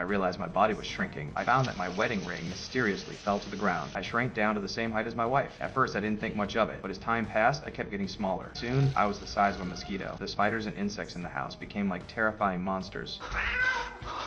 realized my body was shrinking. I found that my wedding ring mysteriously fell to the ground. I shrank down to the same height as my wife. At first, I didn't think much of it, but as time passed, I kept getting smaller. Soon, I was the size of a mosquito. The spiders and insects in the house became like terrifying monsters.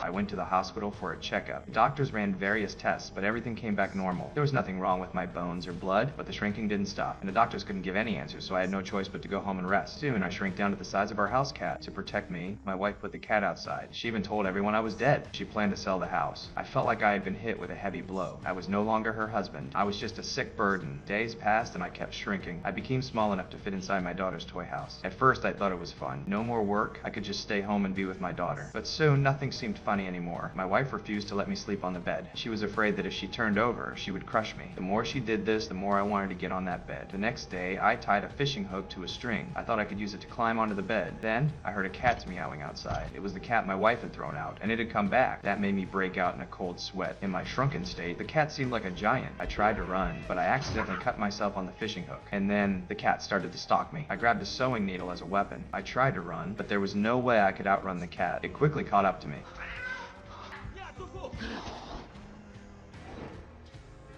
I went to the hospital for a checkup. The doctors ran various tests, but everything came back normal. There was nothing wrong with my bones or blood, but the shrinking didn't stop, and the doctors couldn't give any answers, so I had no choice but to go home and rest. Soon, I shrank down to the size of our house cat. To protect me, my wife put the cat outside. She even told everyone I was dead. She planned to sell the house. I felt like I had been hit with a heavy blow. I was no longer her husband. I was just a sick burden. Days passed, and I kept shrinking. I became small enough to fit inside my daughter's toy house. At first, I thought it was fun. No more work. I could just stay home and be with my daughter. But soon, nothing seemed funny anymore. My wife refused to let me sleep on the bed. She was afraid that if she turned over, she would crush me. The more she did this, the more I wanted to get on that bed. The next day, I tied a fishing hook to a string. I thought I could use it to climb onto the bed. Then, I heard a cat's meowing outside. It was the cat my wife had thrown out, and it had come back. That made me break out in a cold sweat. In my shrunken state, the cat seemed like a giant. I tried to run, but I accidentally cut myself on the fishing hook, and then the cat started to stalk me. I grabbed a sewing needle as a weapon. I tried to run, but there was no way I could outrun the cat. It quickly caught up to me.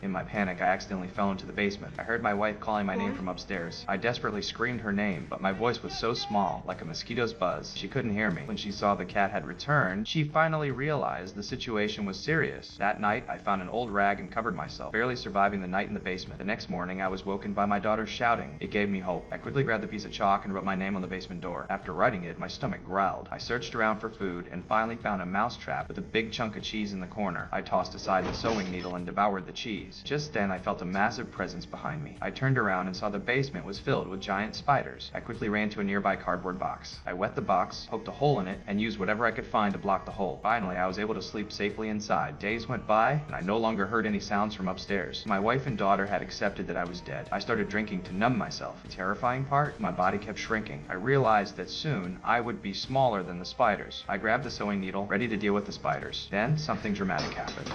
In my panic, I accidentally fell into the basement. I heard my wife calling my name from upstairs. I desperately screamed her name, but my voice was so small, like a mosquito's buzz, she couldn't hear me. When she saw the cat had returned, she finally realized the situation was serious. That night, I found an old rag and covered myself, barely surviving the night in the basement. The next morning, I was woken by my daughter shouting. It gave me hope. I quickly grabbed a piece of chalk and wrote my name on the basement door. After writing it, my stomach growled. I searched around for food and finally found a mouse trap with a big chunk of cheese in the corner. I tossed aside the sewing needle and devoured the cheese. Just then, I felt a massive presence behind me. I turned around and saw the basement was filled with giant spiders. I quickly ran to a nearby cardboard box. I wet the box, poked a hole in it, and used whatever I could find to block the hole. Finally, I was able to sleep safely inside. Days went by, and I no longer heard any sounds from upstairs. My wife and daughter had accepted that I was dead. I started drinking to numb myself. The terrifying part? My body kept shrinking. I realized that soon I would be smaller than the spiders. I grabbed the sewing needle, ready to deal with the spiders. Then, something dramatic happened.